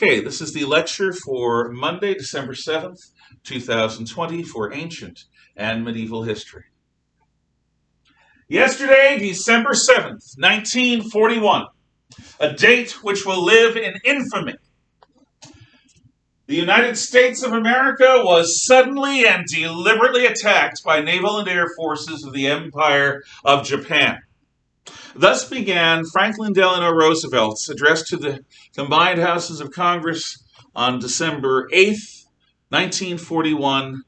Okay, this is the lecture for Monday, December 7th, 2020 for Ancient and Medieval History. Yesterday, December 7th, 1941, a date which will live in infamy. The United States of America was suddenly and deliberately attacked by naval and air forces of the Empire of Japan. Thus began Franklin Delano Roosevelt's address to the combined houses of Congress on December 8th, 1941,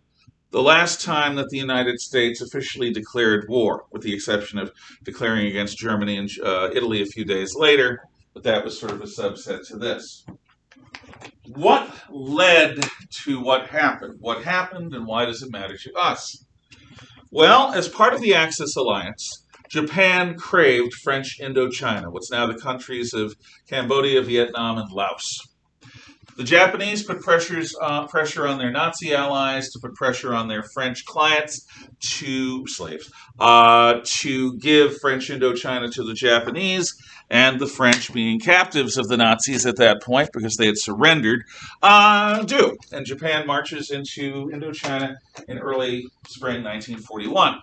the last time that the United States officially declared war, with the exception of declaring against Germany and Italy a few days later, but that was sort of a subset to this. What led to what happened? What happened and why does it matter to us? Well, as part of the Axis alliance, Japan craved French Indochina, what's now the countries of Cambodia, Vietnam, and Laos. The Japanese put pressure on their Nazi allies to put pressure on their French clients to give French Indochina to the Japanese, and the French, being captives of the Nazis at that point because they had surrendered, do. And Japan marches into Indochina in early spring 1941.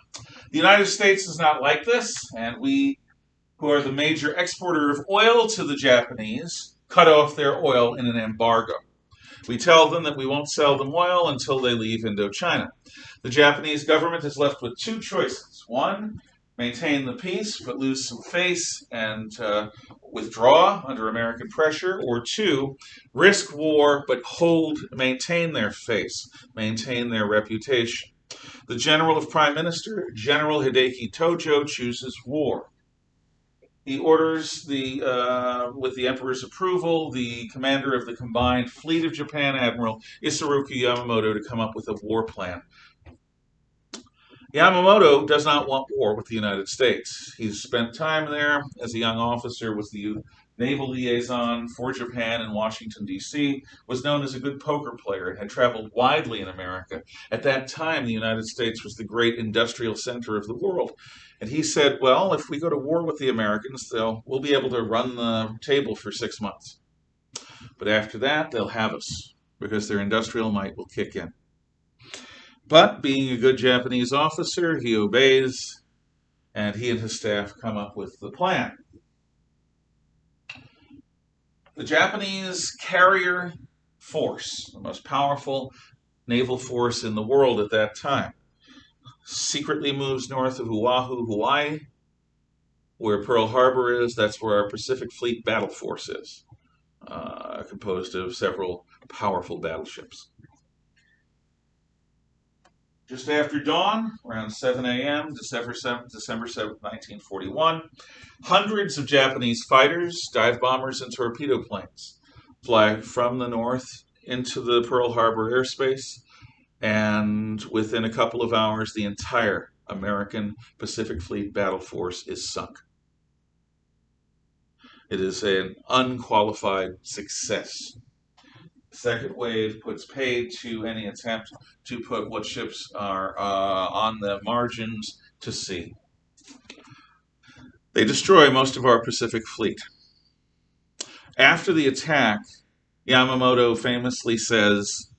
The United States is not like this, and we, who are the major exporter of oil to the Japanese, cut off their oil in an embargo. We tell them that we won't sell them oil until they leave Indochina. The Japanese government is left with two choices. One, maintain the peace but lose some face and withdraw under American pressure, or two, risk war but maintain their face, maintain their reputation. The General of Prime Minister, General Hideki Tojo, chooses war. He orders, with the Emperor's approval, the commander of the combined fleet of Japan, Admiral Isoroku Yamamoto, to come up with a war plan. Yamamoto does not want war with the United States. He's spent time there as a young officer, was the naval liaison for Japan in Washington, D.C., was known as a good poker player, and had traveled widely in America. At that time, the United States was the great industrial center of the world. And he said, well, if we go to war with the Americans, we'll be able to run the table for 6 months. But after that, they'll have us, because their industrial might will kick in. But being a good Japanese officer, he obeys, and he and his staff come up with the plan. The Japanese carrier force, the most powerful naval force in the world at that time, secretly moves north of Oahu, Hawaii, where Pearl Harbor is. That's where our Pacific Fleet battle force is, composed of several powerful battleships. Just after dawn, around 7 a.m., December 7th, 1941, hundreds of Japanese fighters, dive bombers, and torpedo planes fly from the north into the Pearl Harbor airspace, and within a couple of hours, the entire American Pacific Fleet battle force is sunk. It is an unqualified success. The second wave puts paid to any attempt to put what ships are on the margins to sea. They destroy most of our Pacific Fleet. After the attack, Yamamoto famously says,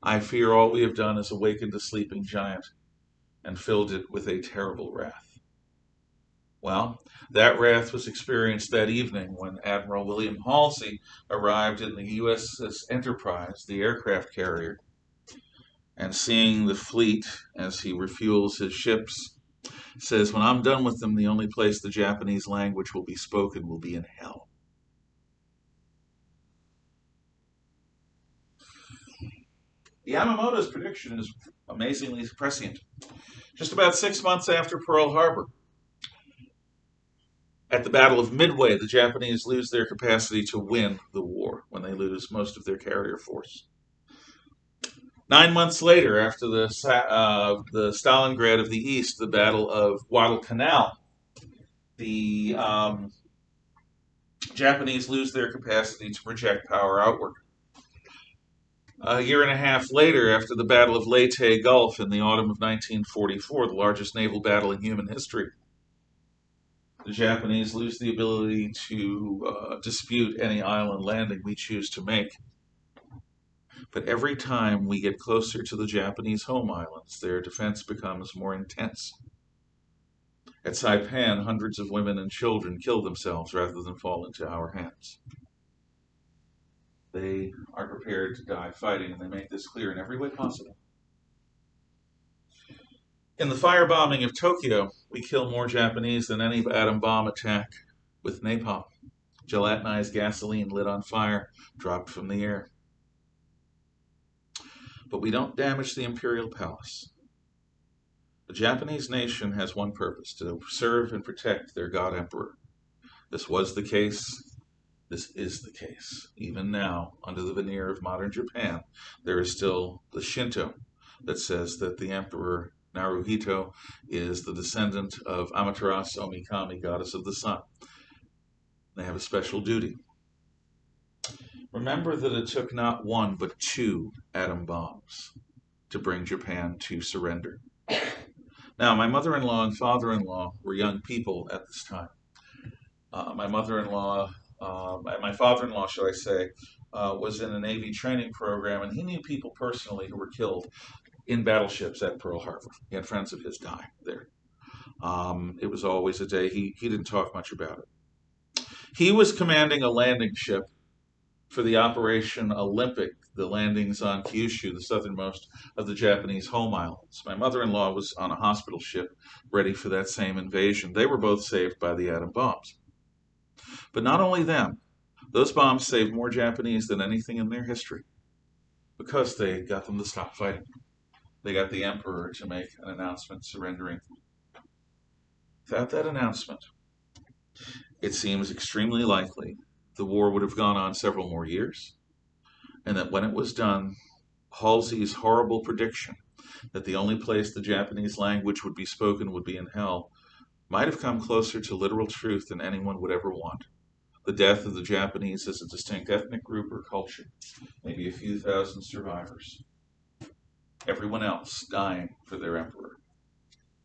"I fear all we have done is awakened a sleeping giant and filled it with a terrible wrath." Well, that wrath was experienced that evening when Admiral William Halsey arrived in the USS Enterprise, the aircraft carrier, and seeing the fleet as he refuels his ships, says, "When I'm done with them, the only place the Japanese language will be spoken will be in hell." Yamamoto's prediction is amazingly prescient. Just about 6 months after Pearl Harbor, at the Battle of Midway, the Japanese lose their capacity to win the war when they lose most of their carrier force. 9 months later, after the Stalingrad of the East, the Battle of Guadalcanal, the Japanese lose their capacity to project power outward. A year and a half later, after the Battle of Leyte Gulf in the autumn of 1944, the largest naval battle in human history, The Japanese lose the ability to dispute any island landing we choose to make. But every time we get closer to the Japanese home islands, their defense becomes more intense. At Saipan, hundreds of women and children kill themselves rather than fall into our hands. They are prepared to die fighting, and they make this clear in every way possible. In the firebombing of Tokyo, we kill more Japanese than any atom bomb attack with napalm. Gelatinized gasoline lit on fire, dropped from the air. But we don't damage the imperial palace. The Japanese nation has one purpose: to serve and protect their god emperor. This was the case. This is the case. Even now, under the veneer of modern Japan, there is still the Shinto that says that the emperor Naruhito is the descendant of Amaterasu Omikami, goddess of the sun. They have a special duty. Remember that it took not one but two atom bombs to bring Japan to surrender. Now, my mother-in-law and father-in-law were young people at this time. My father-in-law, shall I say, was in a Navy training program, and he knew people personally who were killed in battleships at Pearl Harbor. He had friends of his die there. It was always a day. He didn't talk much about it. He was commanding a landing ship for the Operation Olympic, the landings on Kyushu, the southernmost of the Japanese home islands. My mother-in-law was on a hospital ship ready for that same invasion. They were both saved by the atom bombs. But not only them, those bombs saved more Japanese than anything in their history because they got them to stop fighting. They got the emperor to make an announcement surrendering. Without that announcement, it seems extremely likely the war would have gone on several more years, and that when it was done, Halsey's horrible prediction that the only place the Japanese language would be spoken would be in hell might have come closer to literal truth than anyone would ever want. The death of the Japanese as a distinct ethnic group or culture, maybe a few thousand survivors. Everyone else dying for their emperor.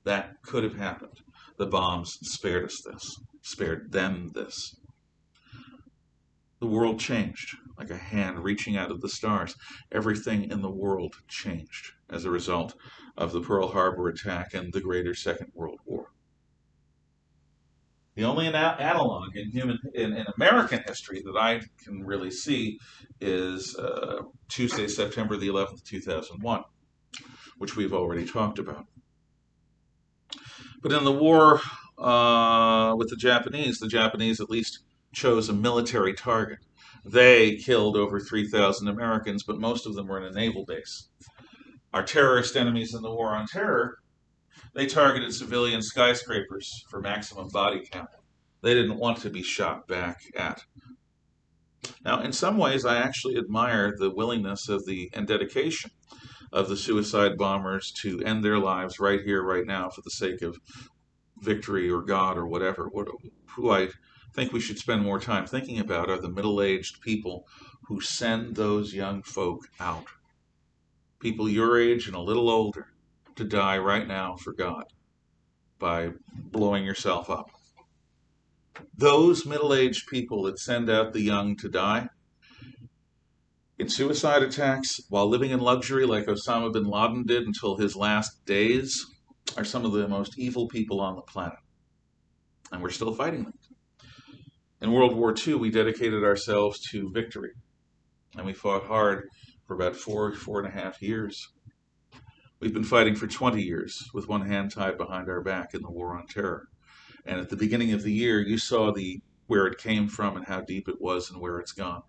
That could have happened. The bombs spared us this, spared them this. The world changed, like a hand reaching out of the stars. Everything in the world changed as a result of the Pearl Harbor attack and the greater Second World War. The only analog in American history that I can really see is Tuesday, September the 11th, 2001, which we've already talked about. But in the war with the Japanese at least chose a military target. They killed over 3,000 Americans, but most of them were in a naval base. Our terrorist enemies in the war on terror, they targeted civilian skyscrapers for maximum body count. They didn't want to be shot back at. Now, in some ways, I actually admire the willingness and dedication of the suicide bombers to end their lives right here, right now, for the sake of victory or God or whatever. Who I think we should spend more time thinking about are the middle-aged people who send those young folk out. People your age and a little older to die right now for God by blowing yourself up. Those middle-aged people that send out the young to die in suicide attacks while living in luxury like Osama bin Laden did until his last days are some of the most evil people on the planet. And we're still fighting them. In World War II, we dedicated ourselves to victory. And we fought hard for about 4.5 years. We've been fighting for 20 years with one hand tied behind our back in the war on terror. And at the beginning of the year, you saw where it came from and how deep it was and where it's gone.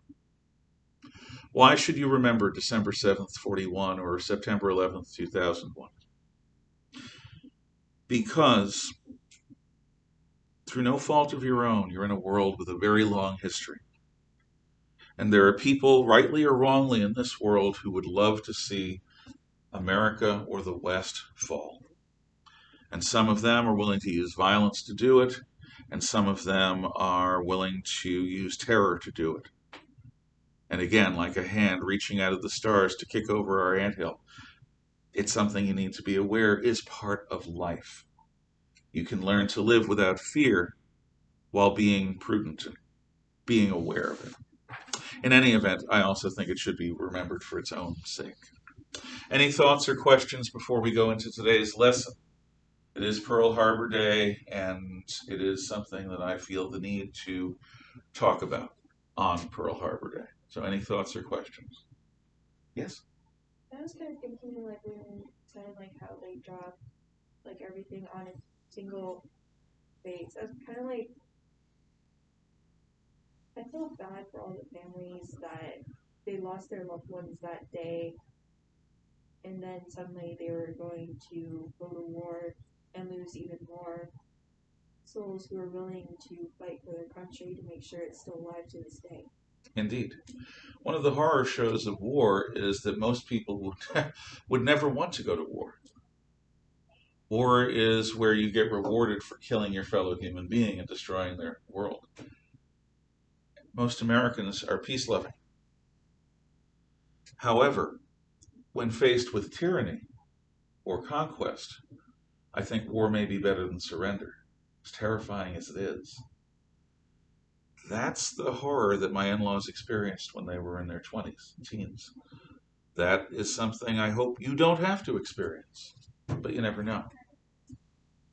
Why should you remember December 7th, 41 or September 11th, 2001? Because through no fault of your own, you're in a world with a very long history. And there are people, rightly or wrongly, in this world who would love to see America or the West fall. And some of them are willing to use violence to do it, and some of them are willing to use terror to do it. And again, like a hand reaching out of the stars to kick over our anthill, it's something you need to be aware is part of life. You can learn to live without fear while being prudent and being aware of it. In any event, I also think it should be remembered for its own sake. Any thoughts or questions before we go into today's lesson? It is Pearl Harbor Day, and it is something that I feel the need to talk about on Pearl Harbor Day. So any thoughts or questions? Yes? I was kind of thinking, like, when you said, like, how they dropped, like, everything on a single base. I was kind of like, I felt bad for all the families that they lost their loved ones that day, and then suddenly they were going to go to war and lose even more souls who are willing to fight for their country to make sure it's still alive to this day. Indeed. One of the horror shows of war is that most people would never want to go to war. War is where you get rewarded for killing your fellow human being and destroying their world. Most Americans are peace-loving. However, when faced with tyranny or conquest, I think war may be better than surrender, as terrifying as it is. That's the horror that my in-laws experienced when they were in their 20s, teens. That is something I hope you don't have to experience, but you never know.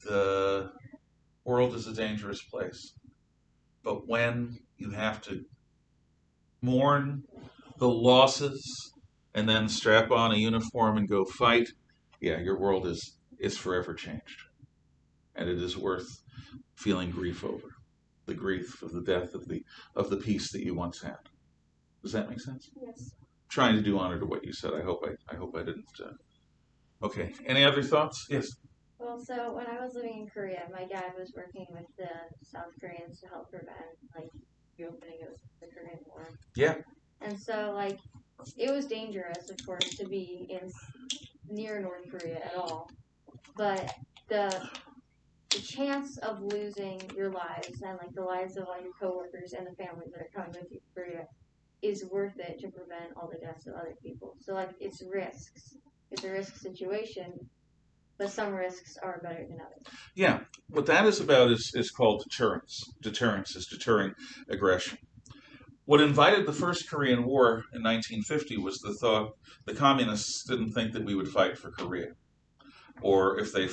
The world is a dangerous place, but when you have to mourn the losses and then strap on a uniform and go fight, yeah, your world is forever changed, and it is worth feeling grief over. The grief of the death of the peace that you once had. Does that make sense? Yes. Trying to do honor to what you said. I hope I didn't. Okay. Any other thoughts? Yes. Well, so when I was living in Korea, my dad was working with the South Koreans to help prevent like the opening of the Korean War. Yeah. And so like it was dangerous, of course, to be in near North Korea at all. But the chance of losing your lives and like the lives of all your coworkers and the families that are coming with you to Korea is worth it to prevent all the deaths of other people. So like it's risks. It's a risk situation, but some risks are better than others. Yeah. What that is about is called deterrence. Deterrence is deterring aggression. What invited the First Korean War in 1950 was the thought the communists didn't think that we would fight for Korea. Or if they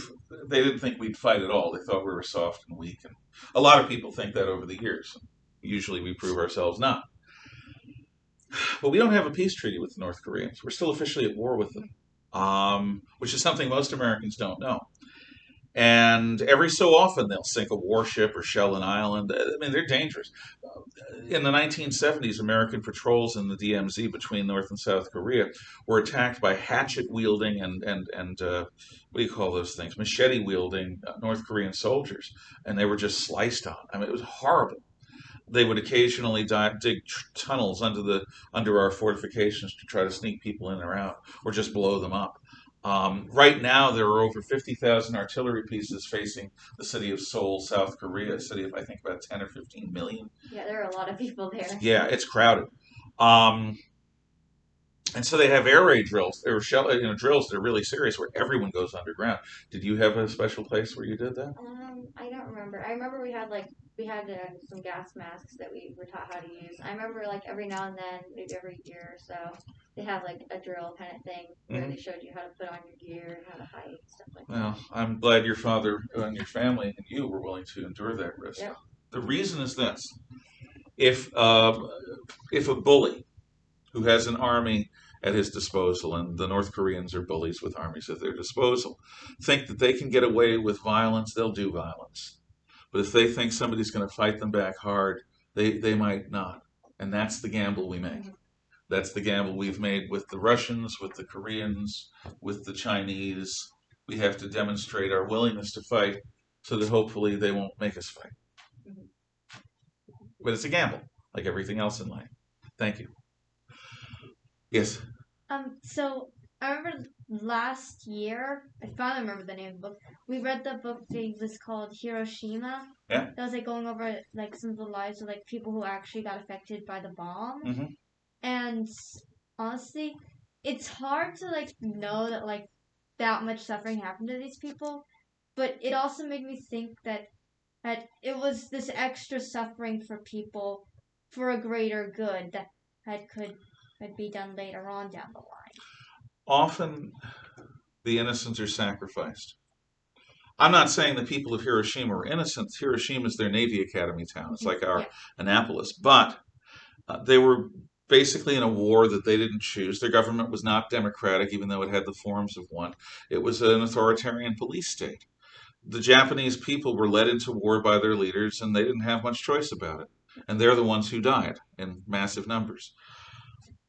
didn't think we'd fight at all. They thought we were soft and weak. And a lot of people think that over the years. Usually we prove ourselves not. But we don't have a peace treaty with the North Koreans. We're still officially at war with them, which is something most Americans don't know. And every so often they'll sink a warship or shell an island. I mean, they're dangerous. In the 1970s, American patrols in the DMZ between North and South Korea were attacked by hatchet-wielding and what do you call those things? Machete-wielding North Korean soldiers. And they were just sliced on. I mean, it was horrible. They would occasionally dig tunnels under our fortifications to try to sneak people in or out, or just blow them up. Right now, there are over 50,000 artillery pieces facing the city of Seoul, South Korea, a city of, I think, about 10 or 15 million. Yeah, there are a lot of people there. Yeah, it's crowded. And so they have air raid drills. There were drills that are really serious where everyone goes underground. Did you have a special place where you did that? I don't remember. I remember we had some gas masks that we were taught how to use. I remember like every now and then, maybe every year or so, they have like a drill kind of thing where they showed you how to put on your gear and how to fight stuff like that. Well, I'm glad your father and your family and you were willing to endure that risk. Yep. The reason is this: if a bully who has an army at his disposal, and the North Koreans are bullies with armies at their disposal, think that they can get away with violence, they'll do violence. But if they think somebody's going to fight them back hard, they might not. And that's the gamble we make. That's the gamble we've made with the Russians, with the Koreans, with the Chinese. We have to demonstrate our willingness to fight so that hopefully they won't make us fight. But it's a gamble, like everything else in life. Thank you. Yes. So I remember last year, I finally remember the name of the book. We read the book that was called Hiroshima. Yeah. That was like going over like some of the lives of like people who actually got affected by the bomb. Mm-hmm. And honestly, it's hard to like know that like that much suffering happened to these people. But it also made me think that that it was this extra suffering for people for a greater good that could be done later on down the line. Often the innocents are sacrificed. I'm not saying the people of Hiroshima were innocent. Hiroshima is their Navy Academy town. It's like our Annapolis. But they were basically in a war that they didn't choose. Their government was not democratic, even though it had the forms of one. It was an authoritarian police state. The Japanese people were led into war by their leaders, and they didn't have much choice about it. And they're the ones who died in massive numbers.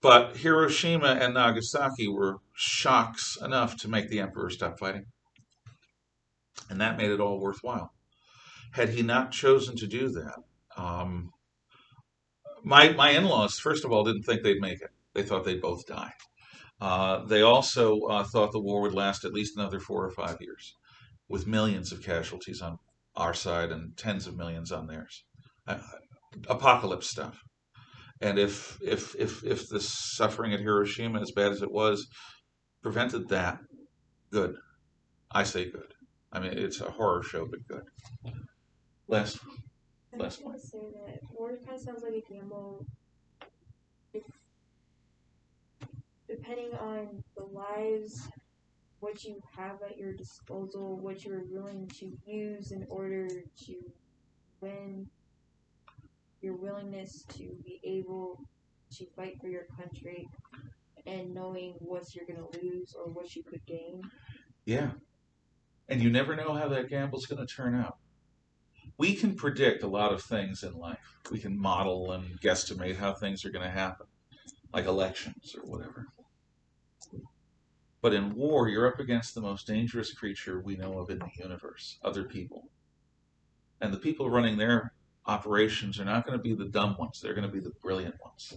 But Hiroshima and Nagasaki were shocks enough to make the emperor stop fighting. And that made it all worthwhile. Had he not chosen to do that, my in-laws, first of all, didn't think they'd make it. They thought they'd both die. They also thought the war would last at least another 4 or 5 years, with millions of casualties on our side and tens of millions on theirs. Apocalypse stuff. And if the suffering at Hiroshima, as bad as it was, prevented that, good. I say good. I mean, it's a horror show, but good. Last I was going to say that war kind of sounds like a gamble. Depending on the lives, what you have at your disposal, what you're willing to use in order to win, your willingness to be able to fight for your country, and knowing what you're going to lose or what you could gain. Yeah. And you never know how that gamble's going to turn out. We can predict a lot of things in life. We can model and guesstimate how things are going to happen, like elections or whatever. But in war, you're up against the most dangerous creature we know of in the universe, other people. And the people running their operations are not going to be the dumb ones. They're going to be the brilliant ones.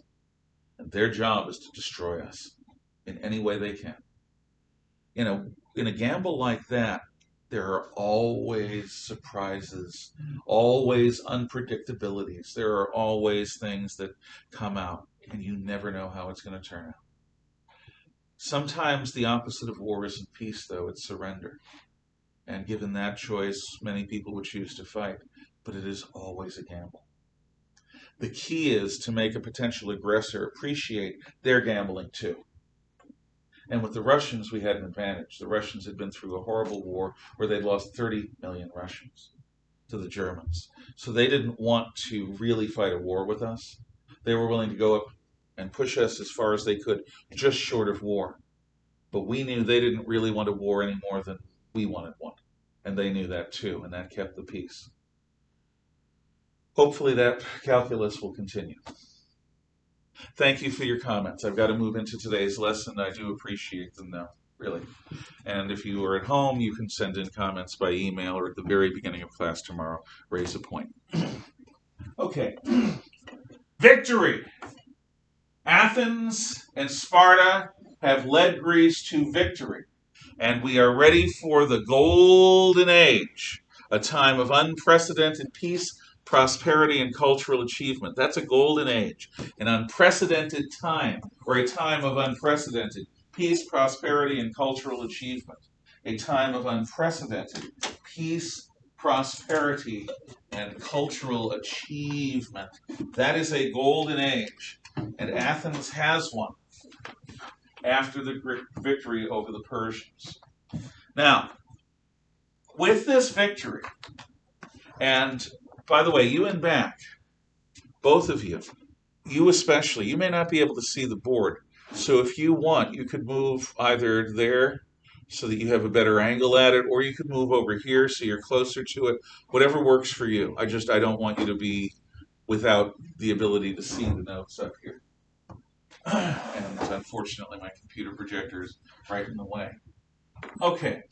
And their job is to destroy us in any way they can. You know, in a gamble like that, there are always surprises, always unpredictabilities. There are always things that come out, and you never know how it's going to turn out. Sometimes the opposite of war isn't peace, though, it's surrender. And given that choice, many people would choose to fight, but it is always a gamble. The key is to make a potential aggressor appreciate their gambling too. And with the Russians, we had an advantage. The Russians had been through a horrible war where they'd lost 30 million Russians to the Germans. So they didn't want to really fight a war with us. They were willing to go up and push us as far as they could, just short of war. But we knew they didn't really want a war any more than we wanted one. And they knew that too, and that kept the peace. Hopefully that calculus will continue. Thank you for your comments. I've got to move into today's lesson. I do appreciate them though, really. And if you are at home, you can send in comments by email or at the very beginning of class tomorrow. Raise a point. Okay. Victory. Athens and Sparta have led Greece to victory. And we are ready for the Golden Age, a time of unprecedented peace, prosperity, and cultural achievement. That's a golden age, an unprecedented time, or a time of unprecedented peace, prosperity, and cultural achievement. A time of unprecedented peace, prosperity, and cultural achievement. That is a golden age, and Athens has one after the victory over the Persians. Now, with this victory, and by the way, you and back, both of you, you especially, you may not be able to see the board. So if you want, you could move either there so that you have a better angle at it, or you could move over here so you're closer to it. Whatever works for you. I don't want you to be without the ability to see the notes up here. And unfortunately, my computer projector is right in the way. Okay.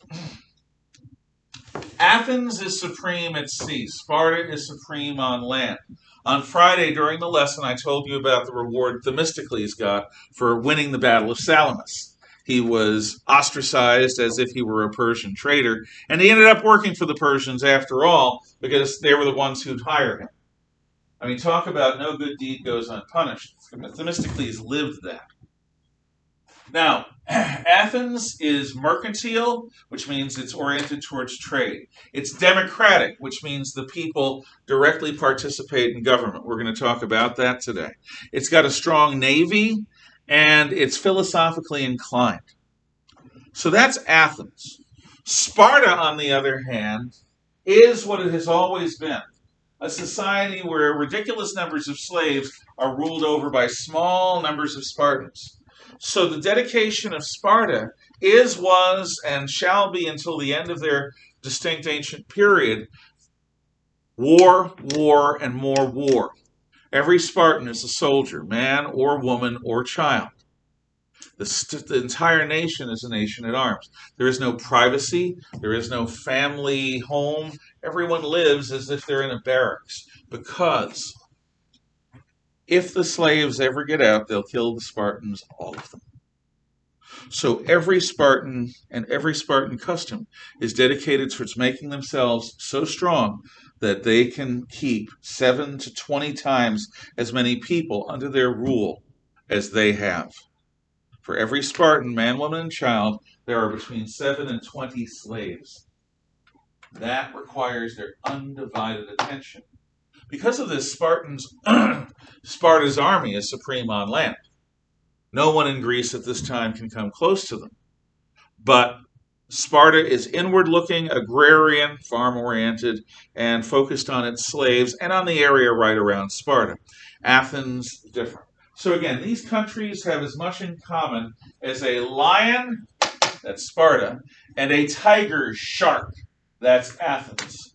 Athens is supreme at sea. Sparta is supreme on land. On Friday, during the lesson, I told you about the reward Themistocles got for winning the Battle of Salamis. He was ostracized as if he were a Persian traitor, and he ended up working for the Persians after all, because they were the ones who'd hired him. I mean, talk about no good deed goes unpunished. Themistocles lived that. Now, Athens is mercantile, which means it's oriented towards trade. It's democratic, which means the people directly participate in government. We're going to talk about that today. It's got a strong navy, and it's philosophically inclined. So that's Athens. Sparta, on the other hand, is what it has always been, a society where ridiculous numbers of slaves are ruled over by small numbers of Spartans. So the dedication of Sparta is, was, and shall be until the end of their distinct ancient period, war, war, and more war. Every Spartan is a soldier, man or woman or child. The entire nation is a nation at arms. There is no privacy. There is no family home. Everyone lives as if they're in a barracks, because if the slaves ever get out, they'll kill the Spartans, all of them. So every Spartan and every Spartan custom is dedicated towards making themselves so strong that they can keep 7 to 20 times as many people under their rule as they have. For every Spartan, man, woman, and child, there are between 7 and 20 slaves. That requires their undivided attention. Because of this, Sparta's army is supreme on land. No one in Greece at this time can come close to them. But Sparta is inward-looking, agrarian, farm-oriented, and focused on its slaves and on the area right around Sparta. Athens, different. So again, these countries have as much in common as a lion, that's Sparta, and a tiger shark, that's Athens.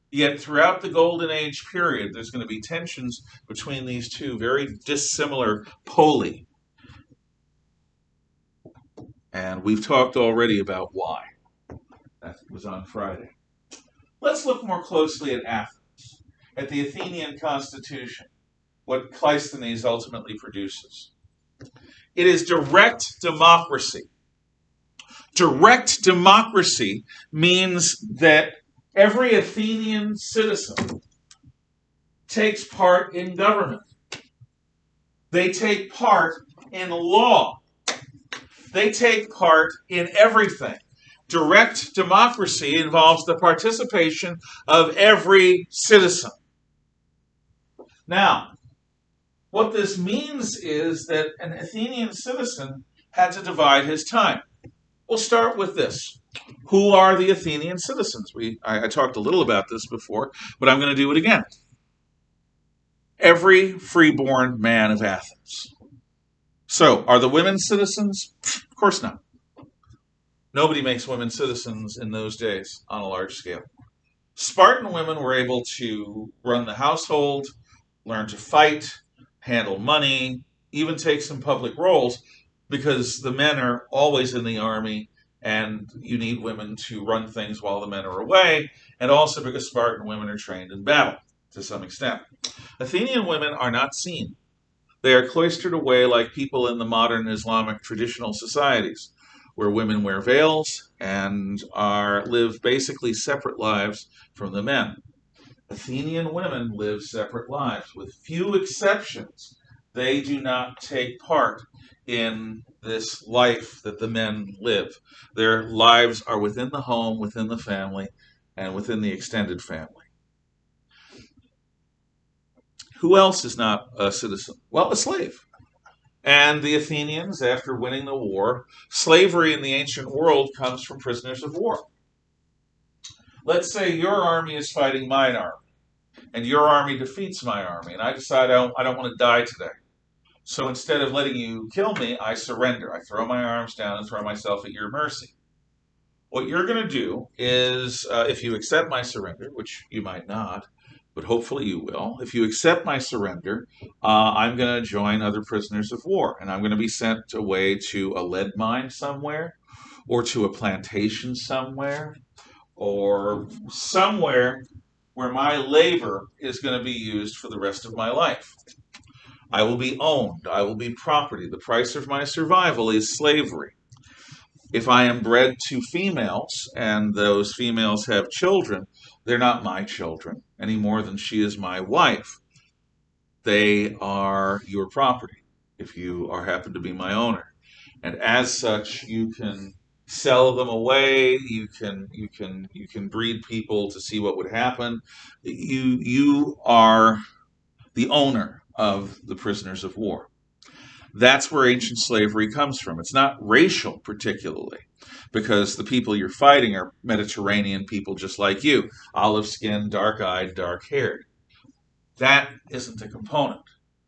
Yet throughout the Golden Age period, there's going to be tensions between these two very dissimilar poli. And we've talked already about why. That was on Friday. Let's look more closely at Athens, at the Athenian Constitution, what Cleisthenes ultimately produces. It is direct democracy. Direct democracy means that every Athenian citizen takes part in government. They take part in law. They take part in everything. Direct democracy involves the participation of every citizen. Now, what this means is that an Athenian citizen had to divide his time. We'll start with this. Who are the Athenian citizens? I talked a little about this before, but I'm going to do it again. Every freeborn man of Athens. So, are the women citizens? Of course not. Nobody makes women citizens in those days on a large scale. Spartan women were able to run the household, learn to fight, handle money, even take some public roles, because the men are always in the army, and you need women to run things while the men are away, and also because Spartan women are trained in battle to some extent. Athenian women are not seen. They are cloistered away like people in the modern Islamic traditional societies, where women wear veils and live basically separate lives from the men. Athenian women live separate lives. With few exceptions, they do not take part in this life that the men live. Their lives are within the home, within the family, and within the extended family. Who else is not a citizen? Well, a slave. And the Athenians, after winning the war, slavery in the ancient world comes from prisoners of war. Let's say your army is fighting my army, and your army defeats my army, and I decide I don't want to die today. So instead of letting you kill me, I surrender. I throw my arms down and throw myself at your mercy. What you're going to do is, if you accept my surrender, which you might not, but hopefully you will, if you accept my surrender, I'm going to join other prisoners of war, and I'm going to be sent away to a lead mine somewhere, or to a plantation somewhere, or somewhere where my labor is going to be used for the rest of my life. I will be owned. I will be property. The price of my survival is slavery. If I am bred to females, and those females have children, they're not my children any more than she is my wife. They are your property if you happen to be my owner. and as such, you can sell them away. You can breed people to see what would happen. You are the owner of the prisoners of war. That's where ancient slavery comes from. It's not racial particularly, because the people you're fighting are Mediterranean people just like you, olive-skinned, dark-eyed, dark-haired. That isn't a component.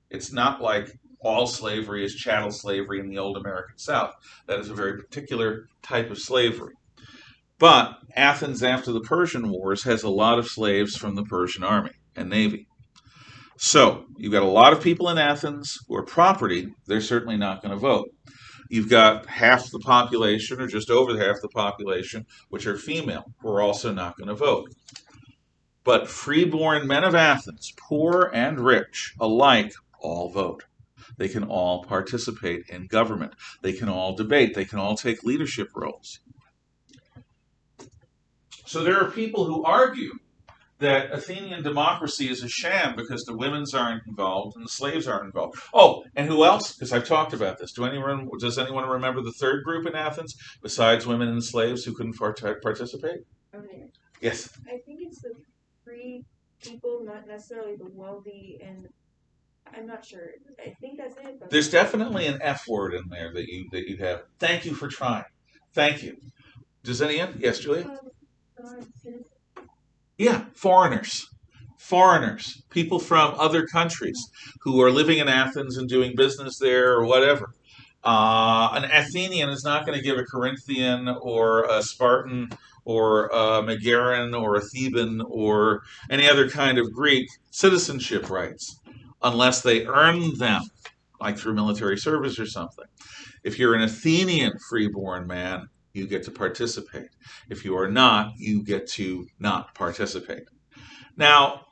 It's not like all slavery is chattel slavery in the old American South. That is a very particular type of slavery. But Athens, after the Persian Wars, has a lot of slaves from the Persian army and navy. So you've got a lot of people in Athens who are property. They're certainly not going to vote. You've got half the population, or just over half the population, which are female, who are also not going to vote. But freeborn men of Athens, poor and rich alike, all vote. They can all participate in government. They can all debate. They can all take leadership roles. So there are people who argue that Athenian democracy is a sham because the women's aren't involved and the slaves aren't involved. Oh, and who else? Because I've talked about this. Does anyone remember the third group in Athens besides women and slaves who couldn't participate? Okay. Yes. I think it's the free people, not necessarily the wealthy, and I'm not sure. I think that's it. But There's definitely an F word in there that you have. Thank you for trying. Thank you. Does anyone? Yes, Julia? Yeah, foreigners. Foreigners. People from other countries who are living in Athens and doing business there or whatever. An Athenian is not going to give a Corinthian or a Spartan or a Megarian or a Theban or any other kind of Greek citizenship rights unless they earn them, like through military service or something. If you're an Athenian freeborn man, you get to participate. If you are not, you get to not participate. Now,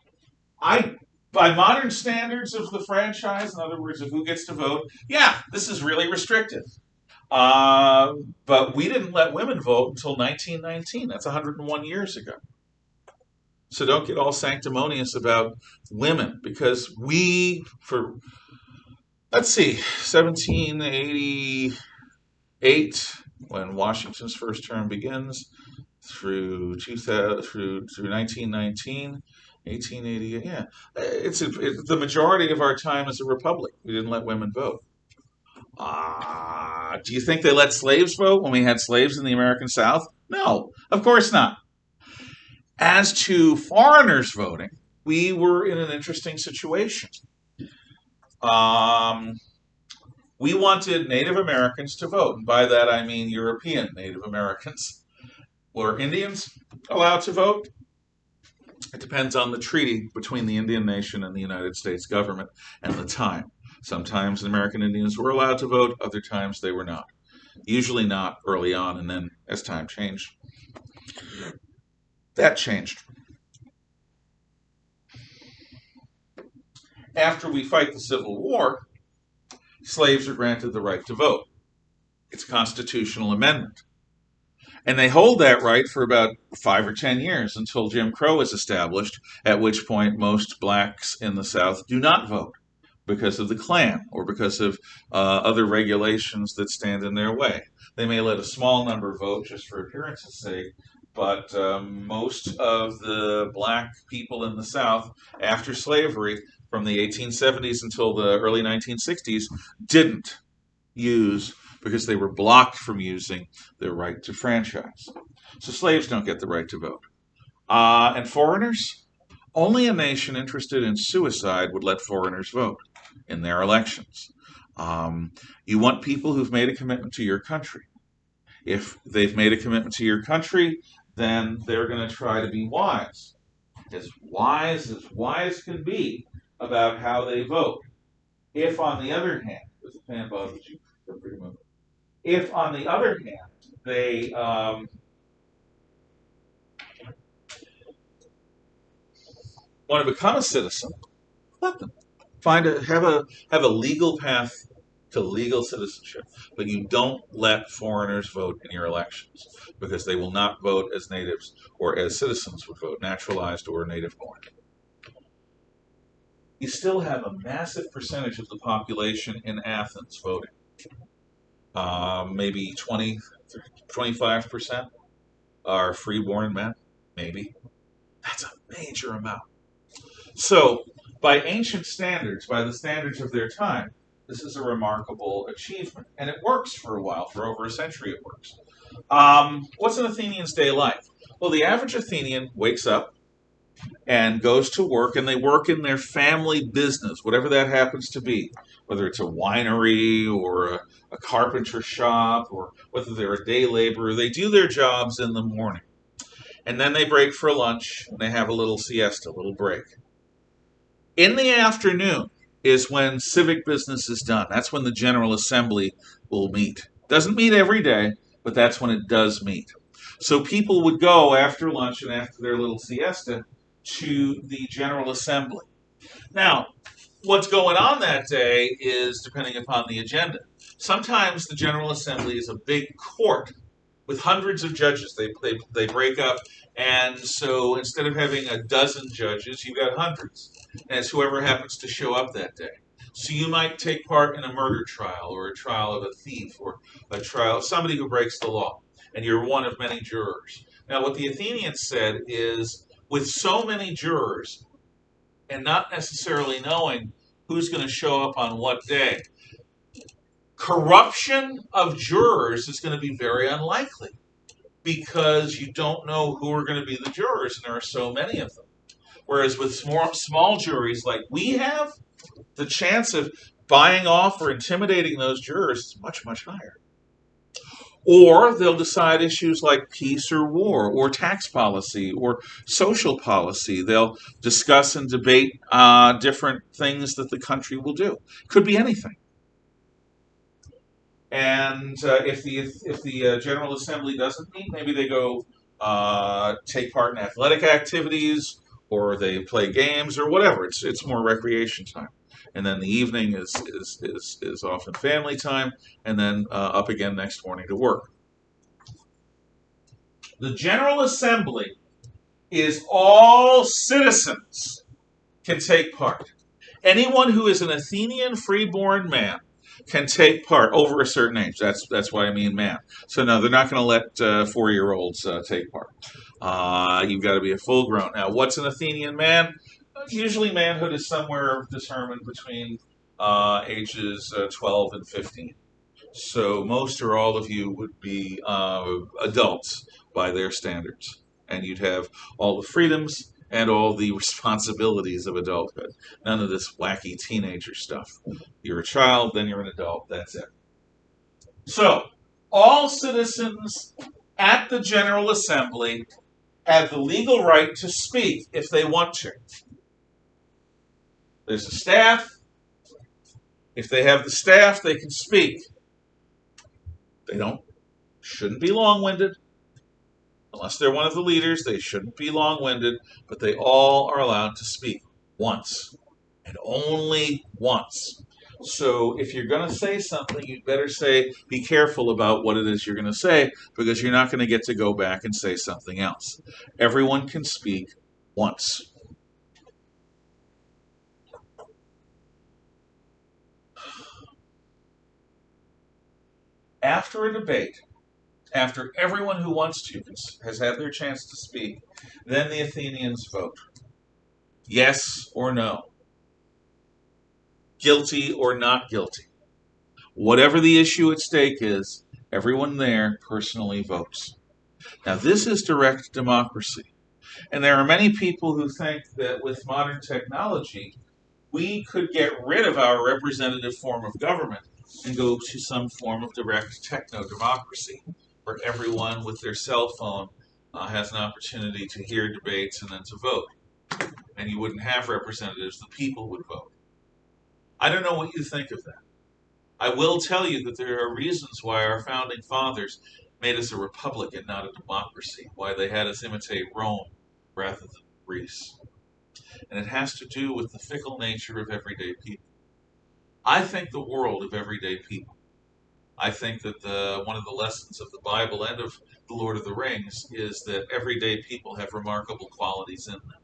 by modern standards of the franchise, in other words, of who gets to vote, yeah, this is really restrictive. But we didn't let women vote until 1919. That's 101 years ago. So don't get all sanctimonious about women, because let's see, 1788, when Washington's first term begins, through 1919, 1888. Yeah, it's the majority of our time as a republic. We didn't let women vote. Do you think they let slaves vote when we had slaves in the American South? No, of course not. As to foreigners voting, we were in an interesting situation. We wanted Native Americans to vote, and by that I mean European Native Americans. Were Indians allowed to vote? It depends on the treaty between the Indian nation and the United States government and the time. Sometimes the American Indians were allowed to vote, other times they were not. Usually not early on, and then as time changed, that changed. After we fight the Civil War, slaves are granted the right to vote. It's a constitutional amendment. And they hold that right for about 5 or 10 years until Jim Crow is established, at which point most blacks in the South do not vote because of the Klan or because of other regulations that stand in their way. They may let a small number vote just for appearance's sake, but most of the black people in the South after slavery from the 1870s until the early 1960s didn't use, because they were blocked from using their right to franchise. So slaves don't get the right to vote. And foreigners? Only a nation interested in suicide would let foreigners vote in their elections. You want people who've made a commitment to your country. If they've made a commitment to your country, then they're going to try to be wise as wise can be about how they vote. If, on the other hand, if the fan bothers you, feel free to move. If, on the other hand, they want to become a citizen, let them have a legal path to legal citizenship. But you don't let foreigners vote in your elections, because they will not vote as natives or as citizens would vote, naturalized or native born. You still have a massive percentage of the population in Athens voting. Maybe 20, 25% are freeborn men, maybe. That's a major amount. So, by ancient standards, by the standards of their time, this is a remarkable achievement. And it works for a while, for over a century it works. What's an Athenian's day like? Well, the average Athenian wakes up and goes to work, and they work in their family business, whatever that happens to be, whether it's a winery or a carpenter shop or whether they're a day laborer. They do their jobs in the morning, and then they break for lunch, and they have a little siesta, a little break. In the afternoon is when civic business is done. That's when the General Assembly will meet. Doesn't meet every day, but that's when it does meet. So people would go after lunch and after their little siesta to the General Assembly. Now, what's going on that day is depending upon the agenda. Sometimes the General Assembly is a big court with hundreds of judges. They break up, and so instead of having a dozen judges, you've got hundreds. And it's whoever happens to show up that day. So you might take part in a murder trial or a trial of a thief or a trial of somebody who breaks the law, and you're one of many jurors. Now, what the Athenians said is, with so many jurors and not necessarily knowing who's going to show up on what day, corruption of jurors is going to be very unlikely because you don't know who are going to be the jurors, and there are so many of them. Whereas with small juries like we have, the chance of buying off or intimidating those jurors is much, much higher. Or they'll decide issues like peace or war or tax policy or social policy. They'll discuss and debate different things that the country will do. Could be anything. And if the General Assembly doesn't meet, maybe they go take part in athletic activities, or they play games, or whatever. It's more recreation time. And then the evening is often family time, and then up again next morning to work. The General Assembly is all citizens can take part. Anyone who is an Athenian freeborn man can take part over a certain age. That's why I mean man. So no, they're not going to let 4-year-olds take part. You've got to be a full grown. Now, what's an Athenian man? Usually manhood is somewhere determined between ages 12 and 15. So most or all of you would be adults by their standards. And you'd have all the freedoms and all the responsibilities of adulthood. None of this wacky teenager stuff. You're a child, then you're an adult. That's it. So, all citizens at the General Assembly have the legal right to speak if they want to. There's a staff. If they have the staff, they can speak. They shouldn't be long-winded. Unless they're one of the leaders, they shouldn't be long-winded, but they all are allowed to speak once, and only once. So if you're going to say something, you'd better be careful about what it is you're going to say, because you're not going to get to go back and say something else. Everyone can speak once. After a debate, after everyone who wants to has had their chance to speak, then the Athenians vote. Yes or no. Guilty or not guilty. Whatever the issue at stake is, everyone there personally votes. Now, this is direct democracy. And there are many people who think that with modern technology, we could get rid of our representative form of government and go to some form of direct techno-democracy, where everyone with their cell phone has an opportunity to hear debates and then to vote. And you wouldn't have representatives, the people would vote. I don't know what you think of that. I will tell you that there are reasons why our founding fathers made us a republic and not a democracy, why they had us imitate Rome rather than Greece. And it has to do with the fickle nature of everyday people. I think the world of everyday people. I think that one of the lessons of the Bible and of the Lord of the Rings is that everyday people have remarkable qualities in them.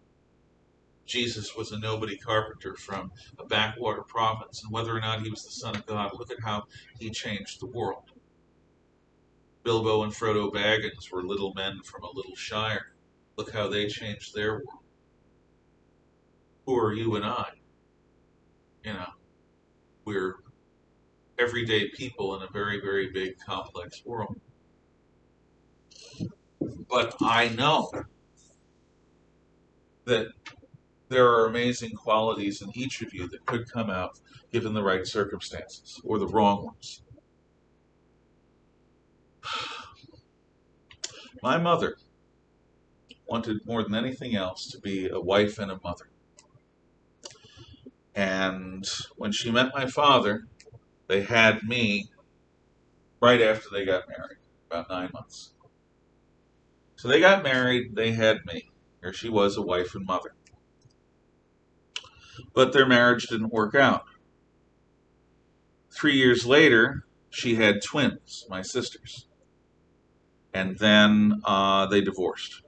Jesus was a nobody carpenter from a backwater province, and whether or not he was the Son of God, look at how he changed the world. Bilbo and Frodo Baggins were little men from a little shire. Look how they changed their world. Who are you and I? You know, we're everyday people in a very, very big, complex world. But I know that there are amazing qualities in each of you that could come out given the right circumstances, or the wrong ones. My mother wanted more than anything else to be a wife and a mother. And when she met my father, they had me right after they got married, about 9 months. So they got married, they had me. Here she was, a wife and mother. But their marriage didn't work out. 3 years later, she had twins, my sisters. And then they divorced.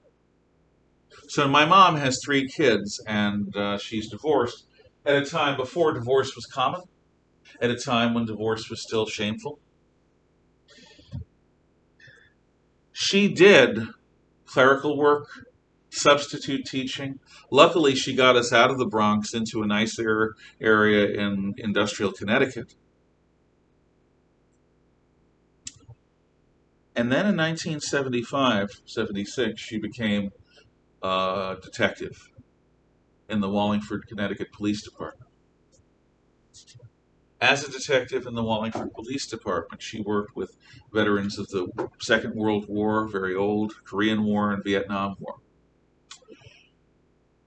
So my mom has 3 kids, and she's divorced at a time before divorce was common, at a time when divorce was still shameful. She did clerical work, substitute teaching. Luckily, she got us out of the Bronx into a nicer area in industrial Connecticut. And then in 1975-76, she became a detective in the Wallingford, Connecticut Police Department. As a detective in the Wallingford Police Department, she worked with veterans of the Second World War, very old, Korean War, and Vietnam War.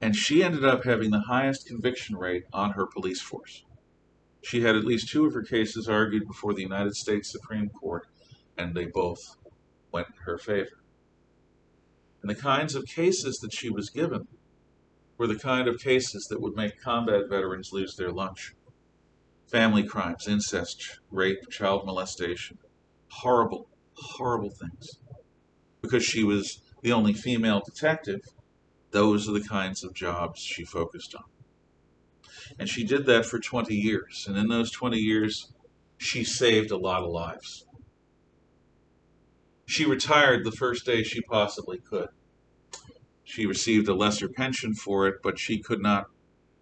And she ended up having the highest conviction rate on her police force. She had at least 2 of her cases argued before the United States Supreme Court, and they both went in her favor. And the kinds of cases that she was given were the kind of cases that would make combat veterans lose their lunch. Family crimes, incest, rape, child molestation. Horrible, horrible things. Because she was the only female detective, those are the kinds of jobs she focused on. And she did that for 20 years. And in those 20 years, she saved a lot of lives. She retired the first day she possibly could. She received a lesser pension for it, but she could not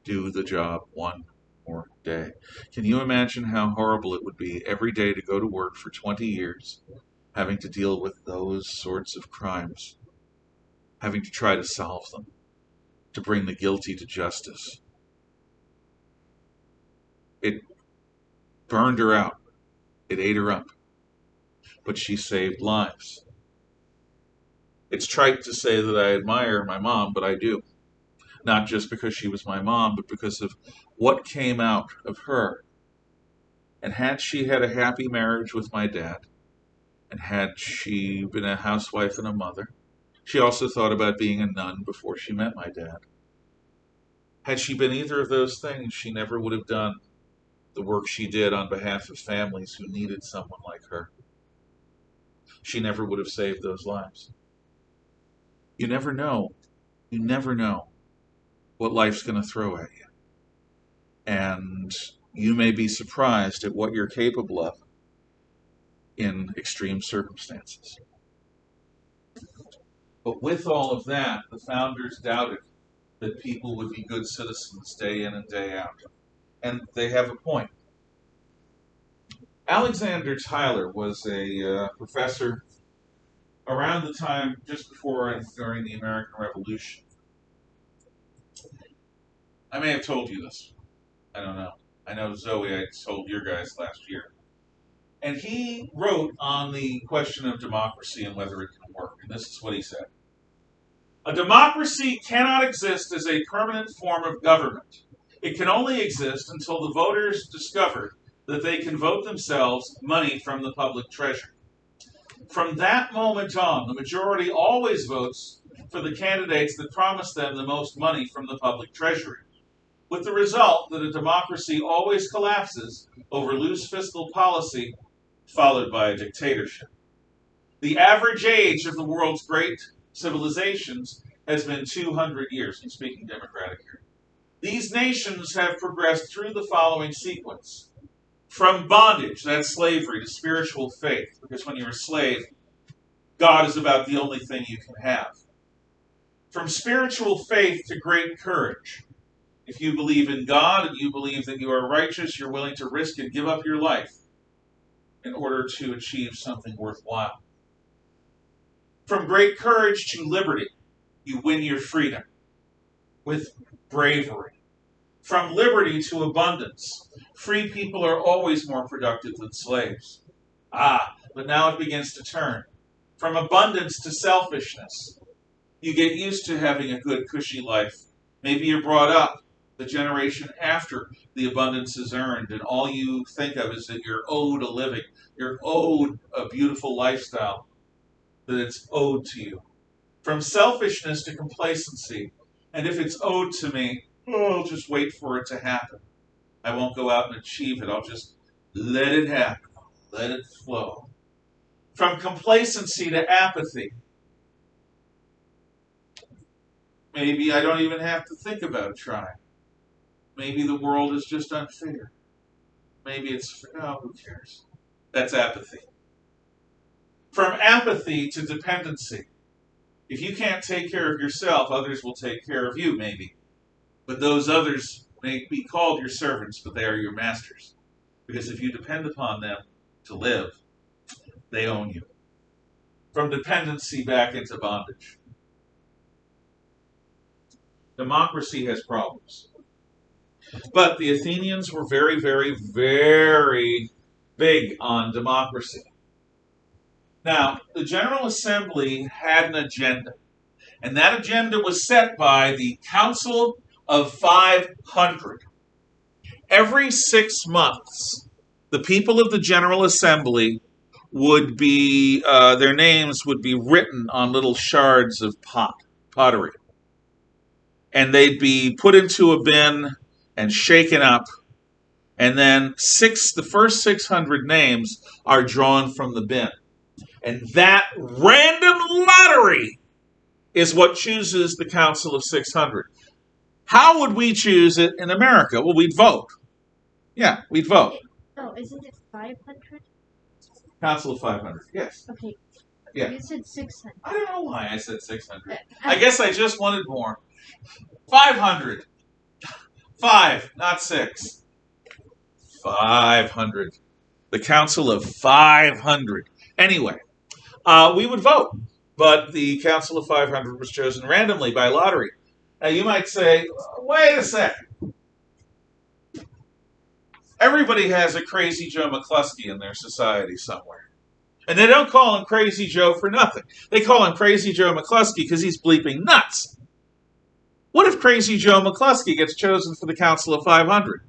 do the job one more day. Can you imagine how horrible it would be every day to go to work for 20 years, having to deal with those sorts of crimes, having to try to solve them, to bring the guilty to justice? It burned her out. It ate her up. But she saved lives. It's trite to say that I admire my mom, but I do. Not just because she was my mom, but because of what came out of her. And had she had a happy marriage with my dad, and had she been a housewife and a mother, she also thought about being a nun before she met my dad. Had she been either of those things, she never would have done the work she did on behalf of families who needed someone like her. She never would have saved those lives. You never know what life's going to throw at you. And you may be surprised at what you're capable of in extreme circumstances. But with all of that, the founders doubted that people would be good citizens day in and day out. And they have a point. Alexander Tyler was a professor around the time just before and during the American Revolution. I may have told you this. I don't know. I know Zoe, I told your guys last year. And he wrote on the question of democracy and whether it can work. And this is what he said. A democracy cannot exist as a permanent form of government. It can only exist until the voters discover that they can vote themselves money from the public treasury. From that moment on, the majority always votes for the candidates that promise them the most money from the public treasury, with the result that a democracy always collapses over loose fiscal policy, followed by a dictatorship. The average age of the world's great civilizations has been 200 years. I'm speaking democratic here. These nations have progressed through the following sequence. From bondage, that's slavery, to spiritual faith, because when you're a slave, God is about the only thing you can have. From spiritual faith to great courage. If you believe in God and you believe that you are righteous, you're willing to risk and give up your life in order to achieve something worthwhile. From great courage to liberty, you win your freedom with bravery. From liberty to abundance, free people are always more productive than slaves. But now it begins to turn. From abundance to selfishness, you get used to having a good, cushy life. Maybe you're brought up the generation after the abundance is earned, and all you think of is that you're owed a living, you're owed a beautiful lifestyle, that it's owed to you. From selfishness to complacency, and if it's owed to me, I'll just wait for it to happen. I won't go out and achieve it. I'll just let it happen. Let it flow. From complacency to apathy. Maybe I don't even have to think about trying. Maybe the world is just unfair. Maybe it's, who cares? That's apathy. From apathy to dependency. If you can't take care of yourself, others will take care of you, maybe. But those others may be called your servants, but they are your masters. Because if you depend upon them to live, they own you. From dependency back into bondage. Democracy has problems. But the Athenians were very, very, very big on democracy. Now, the General Assembly had an agenda. And that agenda was set by the Council of 500. Every 6 months, the people of the General Assembly would be, their names would be written on little shards of pottery. And they'd be put into a bin and shaken up. And then the first 600 names are drawn from the bin. And that random lottery is what chooses the Council of 600. How would we choose it in America? Well, we'd vote. Yeah, we'd vote. Oh, isn't it 500? Council of 500, yes. Okay. Yeah. You said 600. I don't know why I said 600. I guess I just wanted more. 500. 5, not 6. 500. The Council of 500. Anyway, we would vote. But the Council of 500 was chosen randomly by lottery. Now, you might say, wait a second. Everybody has a Crazy Joe McCluskey in their society somewhere. And they don't call him Crazy Joe for nothing. They call him Crazy Joe McCluskey because he's bleeping nuts. What if Crazy Joe McCluskey gets chosen for the Council of 500?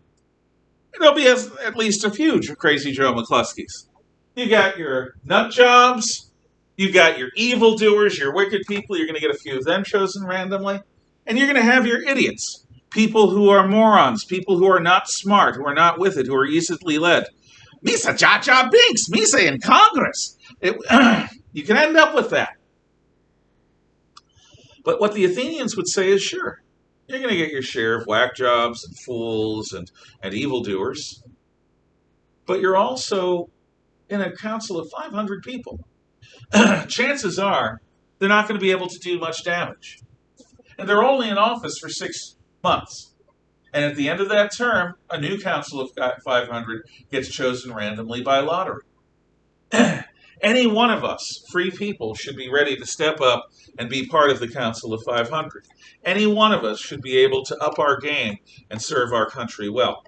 There'll be at least a few Crazy Joe McCluskeys. You got your nut jobs. You got your evildoers, your wicked people. You're going to get a few of them chosen randomly. And you're going to have your idiots. People who are morons, people who are not smart, who are not with it, who are easily led. Misa Cha-Cha Binks, Misa in Congress. You can end up with that. But what the Athenians would say is, sure, you're going to get your share of whack jobs and fools and evildoers. But you're also in a council of 500 people. Chances are they're not going to be able to do much damage. And they're only in office for 6 months. And at the end of that term, a new council of 500 gets chosen randomly by lottery. Any one of us, free people, should be ready to step up and be part of the Council of 500. Any one of us should be able to up our game and serve our country well.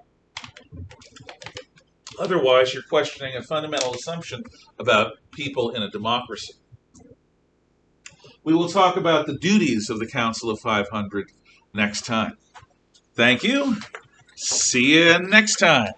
Otherwise, you're questioning a fundamental assumption about people in a democracy. We will talk about the duties of the Council of 500 next time. Thank you. See you next time.